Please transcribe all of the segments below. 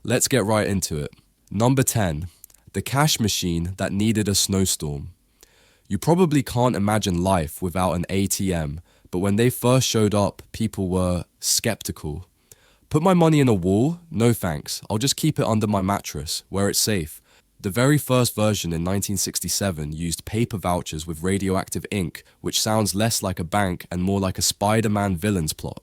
let's get right into it. Number 10. The cash machine that needed a snowstorm. You probably can't imagine life without an ATM, but when they first showed up, people were skeptical. Put my money in a wall? No thanks. I'll just keep it under my mattress, where it's safe. The very first version in 1967 used paper vouchers with radioactive ink, which sounds less like a bank and more like a Spider-Man villain's plot.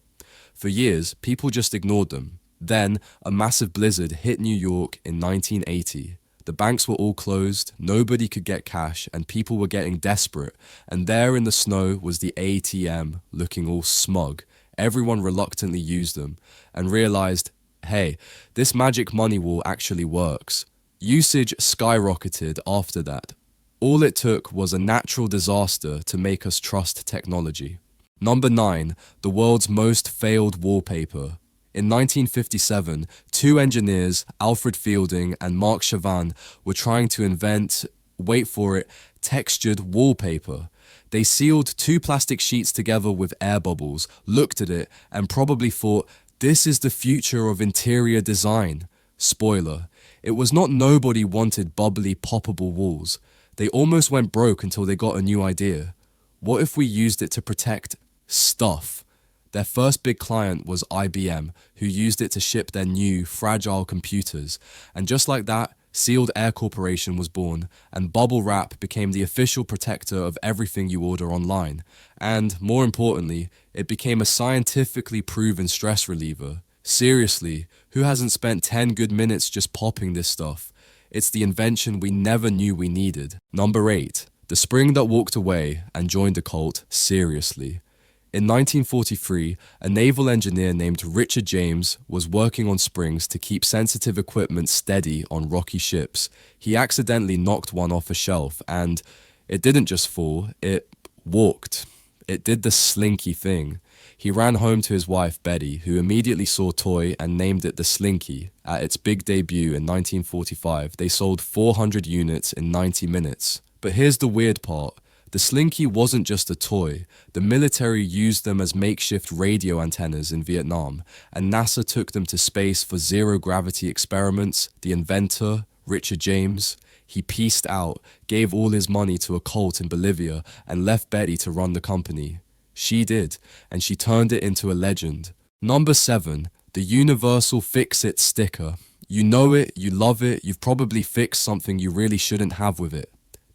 For years, people just ignored them. Then, a massive blizzard hit New York in 1980. The banks were all closed, nobody could get cash, and people were getting desperate. And there in the snow was the ATM, looking all smug. Everyone reluctantly used them, and realized, hey, this magic money wall actually works. Usage skyrocketed after that. All it took was a natural disaster to make us trust technology. Number 9. The world's most failed wallpaper. In 1957, two engineers, Alfred Fielding and Mark Chavan, were trying to invent, wait for it, textured wallpaper. They sealed two plastic sheets together with air bubbles, looked at it, and probably thought, this is the future of interior design. Spoiler, it was not nobody wanted bubbly, poppable walls. They almost went broke until they got a new idea. What if we used it to protect stuff? Their first big client was IBM, who used it to ship their new, fragile computers. And just like that, Sealed Air Corporation was born, and bubble wrap became the official protector of everything you order online. And, more importantly, it became a scientifically proven stress reliever. Seriously, who hasn't spent 10 good minutes just popping this stuff? It's the invention we never knew we needed. Number 8. The spring that walked away and joined a cult seriously. In 1943, a naval engineer named Richard James was working on springs to keep sensitive equipment steady on rocky ships. He accidentally knocked one off a shelf and it didn't just fall, it walked. It did the Slinky thing. He ran home to his wife Betty, who immediately saw toy and named it the Slinky. At its big debut in 1945, they sold 400 units in 90 minutes. But here's the weird part. The Slinky wasn't just a toy. The military used them as makeshift radio antennas in Vietnam, and NASA took them to space for zero-gravity experiments. The inventor, Richard James, he pieced out, gave all his money to a cult in Bolivia, and left Betty to run the company. She did, and she turned it into a legend. Number 7. The Universal Fix-It sticker. You know it, you love it, you've probably fixed something you really shouldn't have with it.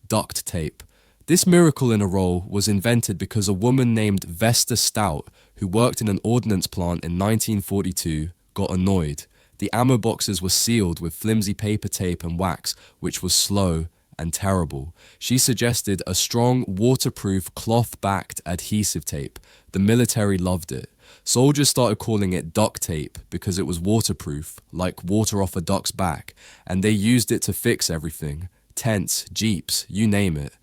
Duct tape. This miracle in a roll was invented because a woman named Vesta Stout, who worked in an ordnance plant in 1942, got annoyed. The ammo boxes were sealed with flimsy paper tape and wax, which was slow and terrible. She suggested a strong, waterproof, cloth-backed adhesive tape. The military loved it. Soldiers started calling it duct tape because it was waterproof, like water off a duck's back, and they used it to fix everything. Tents, jeeps, you name it.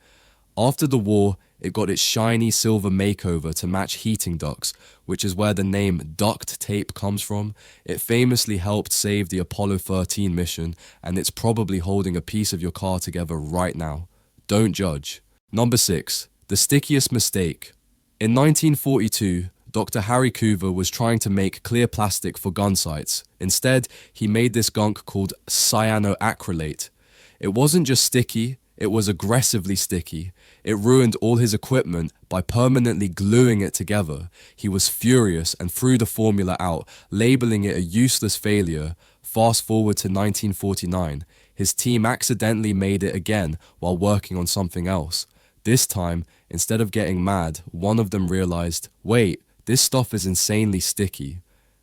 After the war, it got its shiny silver makeover to match heating ducts, which is where the name duct tape comes from. It famously helped save the Apollo 13 mission, and it's probably holding a piece of your car together right now. Don't judge. Number 6. The stickiest mistake. In 1942, Dr. Harry Coover was trying to make clear plastic for gun sights. Instead, he made this gunk called cyanoacrylate. It wasn't just sticky, it was aggressively sticky. It ruined all his equipment by permanently gluing it together. He was furious and threw the formula out, labeling it a useless failure. Fast forward to 1949. His team accidentally made it again while working on something else. This time, instead of getting mad, one of them realized, wait, this stuff is insanely sticky.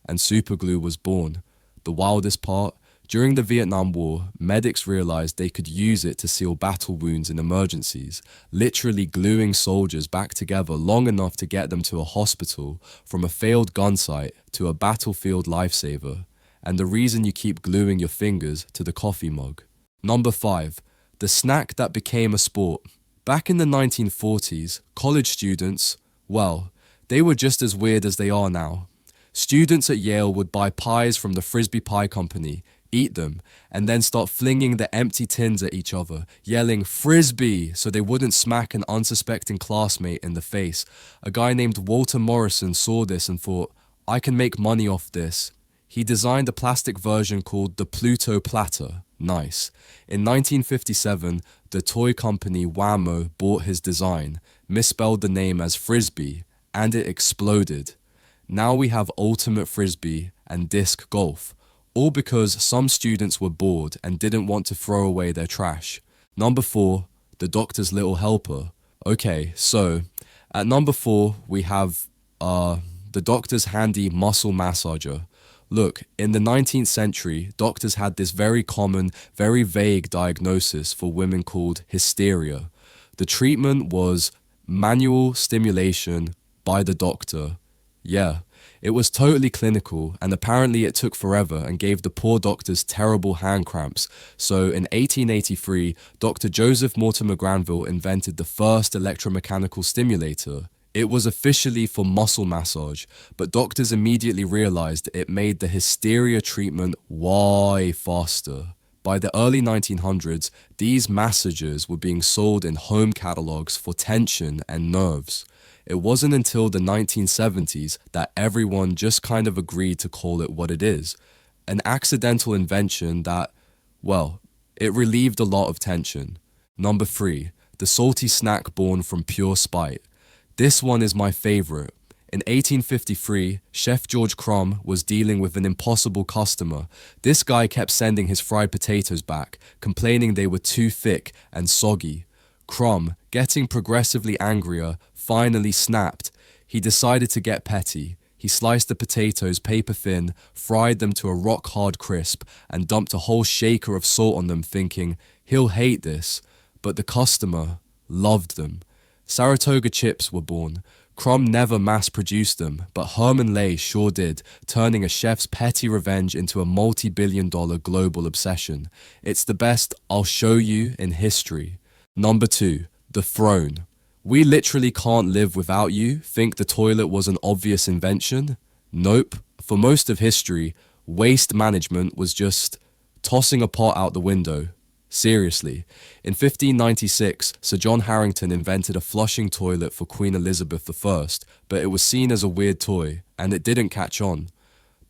And Superglue was born. The wildest part? During the Vietnam War, medics realized they could use it to seal battle wounds in emergencies, literally gluing soldiers back together long enough to get them to a hospital, from a failed gun site to a battlefield lifesaver. And the reason you keep gluing your fingers to the coffee mug. Number 5. The snack that became a sport. Back in the 1940s, college students, well, they were just as weird as they are now. Students at Yale would buy pies from the Frisbee pie company, eat them, and then start flinging the empty tins at each other, yelling Frisbee so they wouldn't smack an unsuspecting classmate in the face. A guy named Walter Morrison saw this and thought, I can make money off this. He designed a plastic version called the Pluto Platter. Nice. In 1957, the toy company Wham-O bought his design, misspelled the name as Frisbee, and it exploded. Now we have Ultimate Frisbee and Disc Golf, all because some students were bored and didn't want to throw away their trash. Number 4, the Doctor's Little Helper. Okay, so at number 4 we have the Doctor's handy muscle massager. Look, in the 19th century, doctors had this very common, very vague diagnosis for women called hysteria. The treatment was manual stimulation by the doctor. Yeah, it was totally clinical, and apparently it took forever and gave the poor doctors terrible hand cramps. So in 1883, Dr. Joseph Mortimer Granville invented the first electromechanical stimulator. It was officially for muscle massage, but doctors immediately realized it made the hysteria treatment way faster. By the early 1900s, these massagers were being sold in home catalogs for tension and nerves. It wasn't until the 1970s that everyone just kind of agreed to call it what it is. An accidental invention that, well, it relieved a lot of tension. Number 3, the salty snack born from pure spite. This one is my favorite. In 1853, Chef George Crumb was dealing with an impossible customer. This guy kept sending his fried potatoes back, complaining they were too thick and soggy. Crumb, getting progressively angrier, finally snapped. He decided to get petty. He sliced the potatoes paper thin, fried them to a rock-hard crisp, and dumped a whole shaker of salt on them, thinking, he'll hate this. But the customer loved them. Saratoga chips were born. Crumb never mass-produced them, but Herman Lay sure did, turning a chef's petty revenge into a multi-billion-dollar global obsession. It's the best I'll show you in history. Number 2, the throne. We literally can't live without you. Think the toilet was an obvious invention? Nope. For most of history, waste management was just tossing a pot out the window. Seriously. In 1596, Sir John Harrington invented a flushing toilet for Queen Elizabeth I, but it was seen as a weird toy, and it didn't catch on.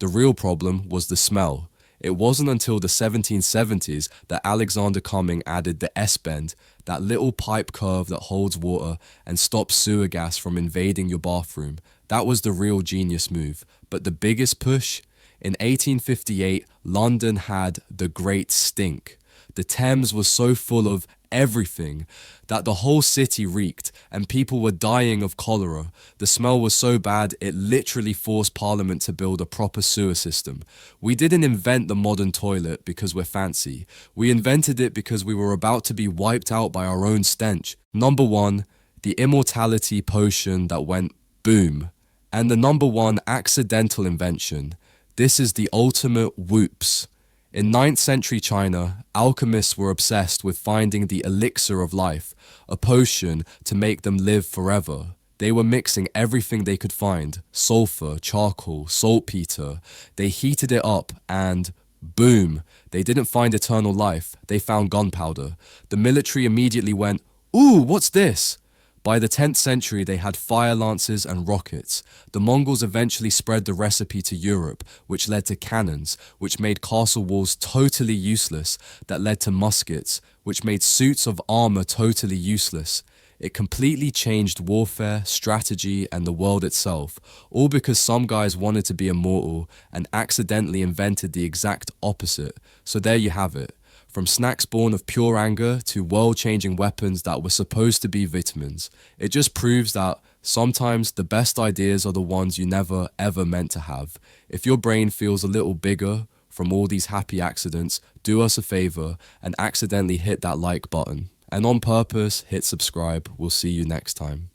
The real problem was the smell. It wasn't until the 1770s that Alexander Cumming added the S-bend, that little pipe curve that holds water and stops sewer gas from invading your bathroom. That was the real genius move. But the biggest push? In 1858, London had the Great Stink. The Thames was so full of everything that the whole city reeked and people were dying of cholera. The smell was so bad it literally forced Parliament to build a proper sewer system. We didn't invent the modern toilet because we're fancy. We invented it because we were about to be wiped out by our own stench. Number 1, the immortality potion that went boom. And the number 1 accidental invention. This is the ultimate whoops. In 9th century China, alchemists were obsessed with finding the elixir of life, a potion to make them live forever. They were mixing everything they could find, sulfur, charcoal, saltpeter. They heated it up and boom, they didn't find eternal life, they found gunpowder. The military immediately went, ooh, what's this? By the 10th century, they had fire lances and rockets. The Mongols eventually spread the recipe to Europe, which led to cannons, which made castle walls totally useless, that led to muskets, which made suits of armor totally useless. It completely changed warfare, strategy, and the world itself, all because some guys wanted to be immortal and accidentally invented the exact opposite. So there you have it. From snacks born of pure anger to world-changing weapons that were supposed to be vitamins. It just proves that sometimes the best ideas are the ones you never ever meant to have. If your brain feels a little bigger from all these happy accidents, do us a favor and accidentally hit that like button. And on purpose, hit subscribe. We'll see you next time.